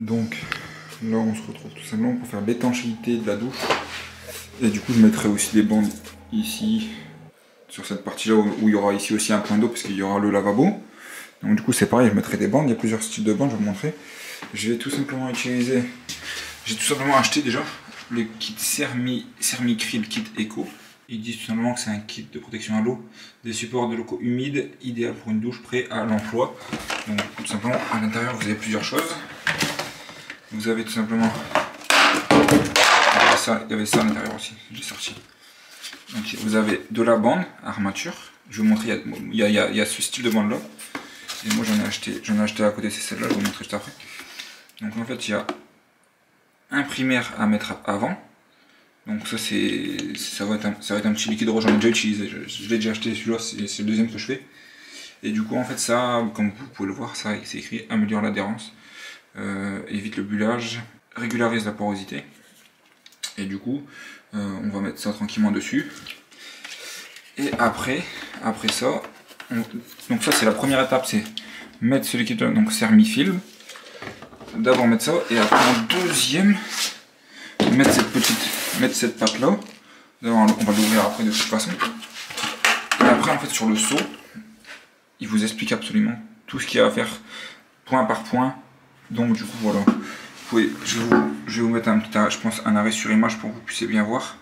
Donc là on se retrouve tout simplement pour faire l'étanchéité de la douche. Et du coup je mettrai aussi des bandes ici, sur cette partie là où il y aura ici aussi un point d'eau parce qu'il y aura le lavabo. Donc du coup c'est pareil, je mettrai des bandes, il y a plusieurs styles de bandes, je vais vous montrer. Je vais tout simplement utiliser, j'ai tout simplement acheté déjà le kit Thermicryl Kit Eco. Ils disent tout simplement que c'est un kit de protection à l'eau, des supports de locaux humides, idéal pour une douche prêt à l'emploi. Donc tout simplement à l'intérieur vous avez plusieurs choses. Vous avez tout simplement, il y avait ça à l'intérieur aussi, j'ai sorti. Donc vous avez de la bande armature, je vais vous montrer, il y a ce style de bande là. Et moi j'en ai acheté à côté, c'est celle-là, je vais vous montrer juste après. Donc en fait il y a un primaire à mettre avant. Donc ça va être un petit liquide rose, j'en ai déjà utilisé, je l'ai déjà acheté, celui-là c'est le deuxième que je fais. Et du coup en fait ça, comme vous pouvez le voir, ça c'est écrit améliore l'adhérence, évite le bullage, régularise la porosité. Et du coup on va mettre ça tranquillement dessus. Et après ça, donc ça c'est la première étape, c'est mettre ce liquide, donc Thermifil. D'abord mettre ça, et après en deuxième, mettre cette pâte là. On va l'ouvrir après de toute façon. Et après en fait sur le seau, il vous explique absolument tout ce qu'il y a à faire point par point. Donc du coup voilà, je vais vous mettre je pense un arrêt sur image pour que vous puissiez bien voir.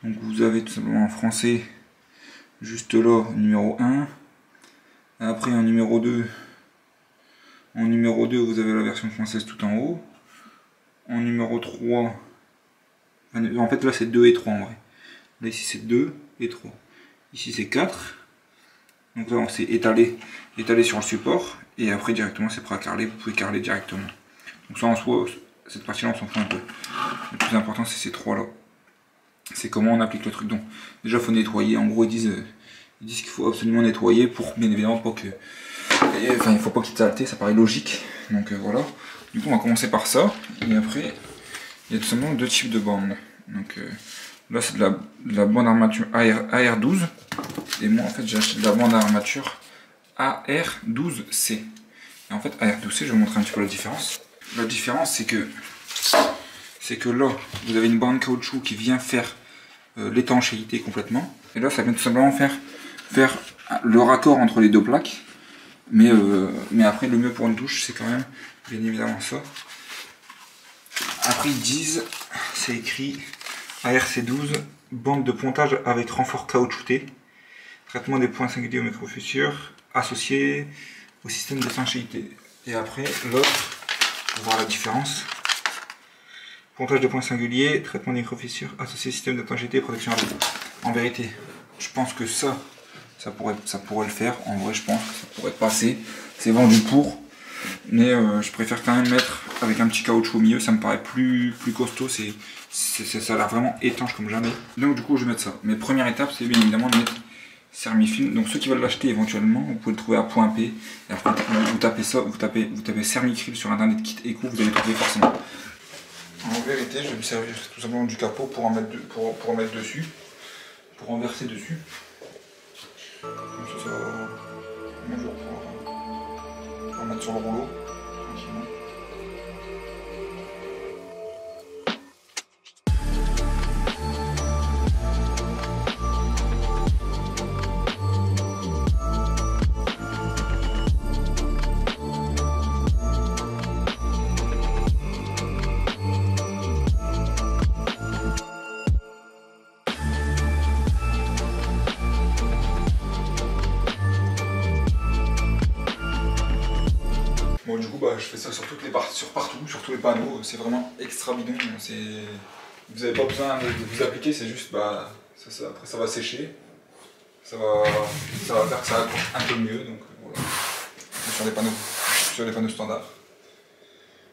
Donc vous avez tout simplement en français, juste là, numéro 1. Après en numéro 2, vous avez la version française tout en haut. En numéro 3, en fait là c'est 2 et 3 en vrai. Là ici c'est 2 et 3. Ici c'est 4. Donc là on s'est étalé sur le support. Et après directement c'est prêt à carreler, vous pouvez carreler directement. Donc ça en soi, cette partie là on s'en fout un peu. Le plus important c'est ces 3 là. C'est comment on applique le truc. Donc déjà il faut nettoyer. En gros ils disent qu'il faut absolument nettoyer pour bien évidemment pas que... Enfin il faut pas qu'il y ait de saleté, ça paraît logique. Donc voilà. Du coup on va commencer par ça. Et après il y a tout simplement deux types de bandes. Donc là c'est de la bande armature AR12. Et moi en fait j'ai acheté de la bande armature AR12C. Et en fait AR12C, je vais vous montrer un petit peu la différence. La différence c'est que là vous avez une bande caoutchouc qui vient faire l'étanchéité complètement. Et là ça vient tout simplement faire le raccord entre les deux plaques. Mais après le mieux pour une douche c'est quand même bien évidemment ça. Après ils disent, c'est écrit ARC12, bande de pontage avec renfort caoutchouté, traitement des points singuliers aux microfissures, associé au système d'étanchéité. Et après l'autre, pour voir la différence, pontage de points singuliers, traitement des microfissures, associé au système d'étanchéité et protection à l'eau. En vérité, je pense que ça pourrait le faire. En vrai je pense que ça pourrait passer, c'est vendu pour. Mais je préfère quand même mettre avec un petit caoutchouc au milieu, ça me paraît plus costaud, ça a l'air vraiment étanche comme jamais. Donc du coup je vais mettre ça. Mais première étape c'est bien évidemment de mettre Thermifil. Donc ceux qui veulent l'acheter éventuellement, vous pouvez le trouver à Point P. Et après vous tapez ça, vous tapez Thermicryl sur internet kit Eco, vous allez trouver forcément. En vérité je vais me servir tout simplement du capot pour en mettre, pour en mettre dessus, pour en verser dessus. Comme ça va bonjour pour mettre sur le rouleau tranquillement. Bon du coup bah, je fais ça sur toutes les parties, sur tous les panneaux, c'est vraiment extra bidon, vous n'avez pas besoin de vous appliquer, c'est juste bah, après ça va sécher, ça va faire que ça accroche un peu mieux, donc voilà, sur les panneaux standards.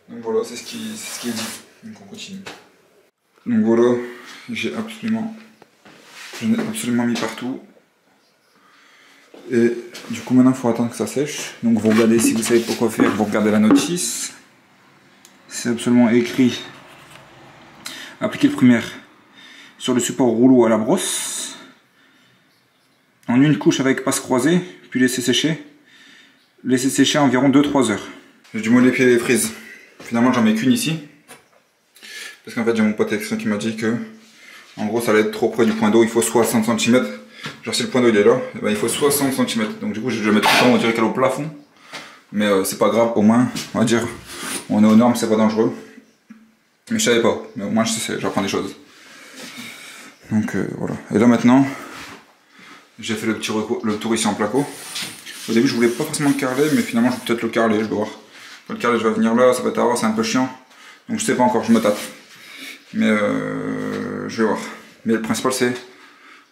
Donc voilà, c'est ce qui est dit, donc on continue. Donc voilà, j'en ai absolument mis partout. Et du coup maintenant il faut attendre que ça sèche. Donc vous regardez, si vous savez pas quoi faire, vous regardez la notice. C'est absolument écrit. Appliquer le primaire sur le support rouleau à la brosse. En une couche avec passe croisée, puis laisser sécher. Laisser sécher environ 2-3 heures. J'ai du mal les pieds et les frises. Finalement j'en mets qu'une ici. Parce qu'en fait j'ai mon pote externe qui m'a dit que en gros ça allait être trop près du point d'eau, il faut 60 cm. Genre si le point d'eau il est là, et ben, il faut 60 cm. Donc du coup je vais mettre tout le temps, on dirait qu'elle est au plafond. Mais c'est pas grave, au moins on va dire on est aux normes, c'est pas dangereux. Mais je savais pas, mais au moins je sais, j'apprends des choses. Donc voilà. Et là maintenant, j'ai fait le tour ici en placo. Au début je voulais pas forcément le carreler, mais finalement je vais peut-être le carreler, je vais voir. Le carreler je vais venir là, ça va être à voir, c'est un peu chiant. Donc je sais pas encore, je me tâte. Mais je vais voir. Mais le principal c'est,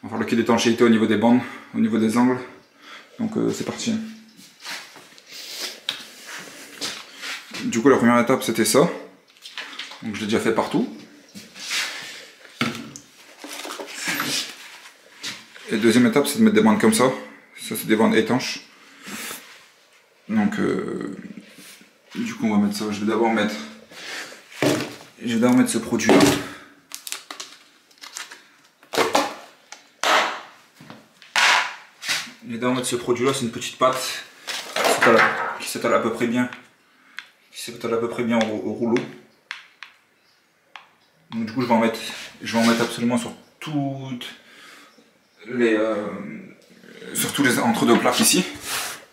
on va faire le kit d'étanchéité au niveau des bandes, au niveau des angles. Donc c'est parti. Du coup la première étape c'était ça. Donc je l'ai déjà fait partout. Et deuxième étape c'est de mettre des bandes comme ça. Ça c'est des bandes étanches. Donc du coup on va mettre ça. Je vais d'abord mettre ce produit là. Je vais d'abord mettre ce produit là, c'est une petite pâte qui s'étale à peu près bien. Au rouleau. Donc du coup je vais en mettre absolument sur toutes les sur tous les entre-deux plaques ici.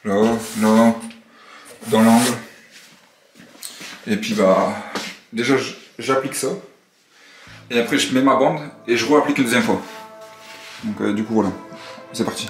Là, là, dans l'angle. Et puis bah déjà j'applique ça. Et après je mets ma bande et je réapplique une deuxième fois. Donc du coup voilà, c'est parti.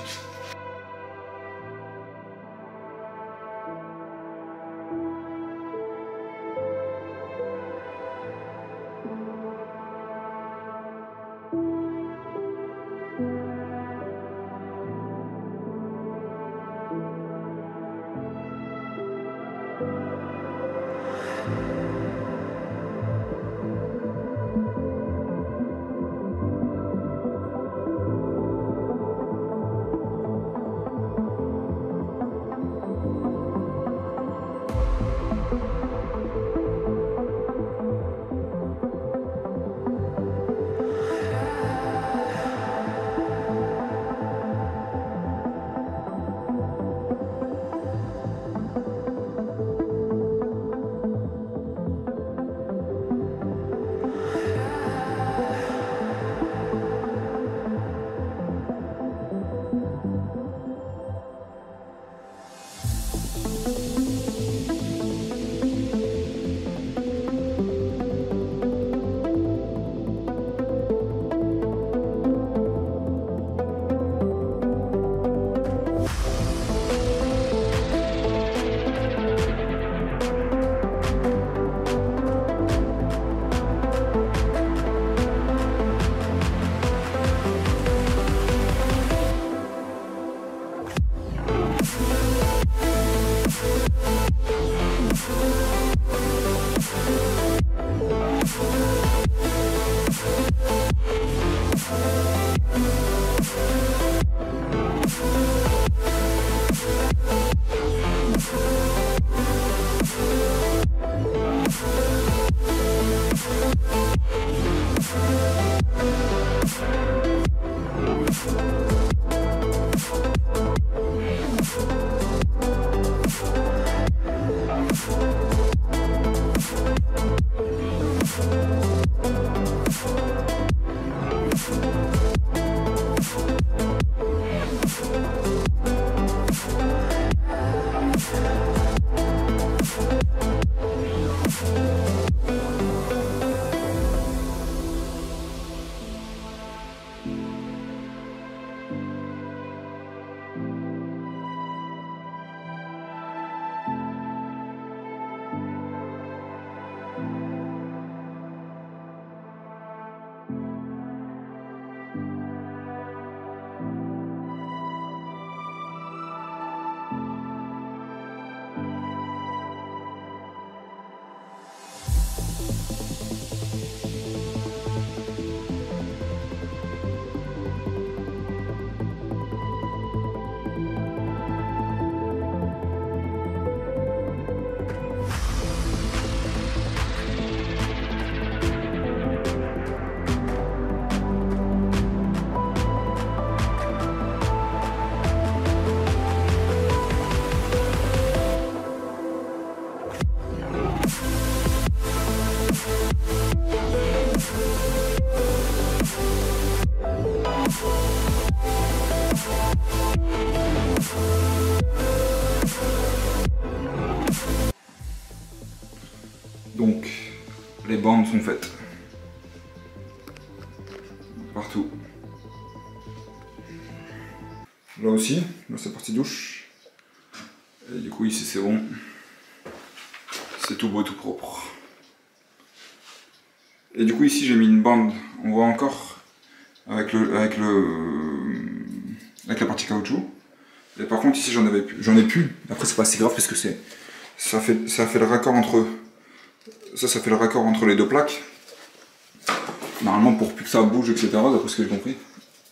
Donc les bandes sont faites. Partout. Là aussi, là c'est partie douche. Et du coup ici c'est bon. C'est tout beau, tout propre. Et du coup ici j'ai mis une bande, on voit encore, avec la partie caoutchouc. Et par contre ici j'en ai plus. Après c'est pas si grave parce que ça fait le raccord entre ça fait le raccord entre les deux plaques. Normalement pour plus que ça bouge, etc. d'après ce que j'ai compris.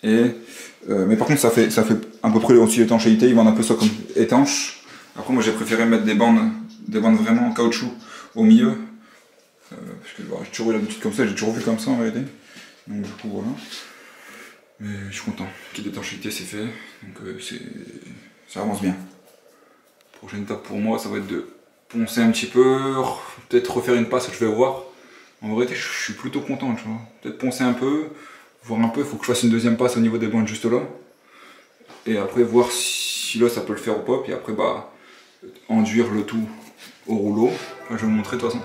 Mais par contre ça fait à peu près aussi l'étanchéité, ils vendent un peu ça comme étanche. Après moi j'ai préféré mettre des bandes vraiment en caoutchouc au milieu. Parce que j'ai toujours eu l'habitude comme ça, j'ai toujours vu comme ça en réalité. Donc du coup voilà. Mais je suis content, kit d'étanchéité c'est fait, donc ça avance bien. Prochaine étape pour moi ça va être de poncer un petit peu, peut-être refaire une passe, je vais voir. En vérité je suis plutôt content, tu vois. Peut-être poncer un peu, voir un peu, il faut que je fasse une deuxième passe au niveau des bandes juste là. Et après voir si là ça peut le faire ou pas, puis après bah enduire le tout au rouleau. Enfin, je vais vous montrer de toute façon.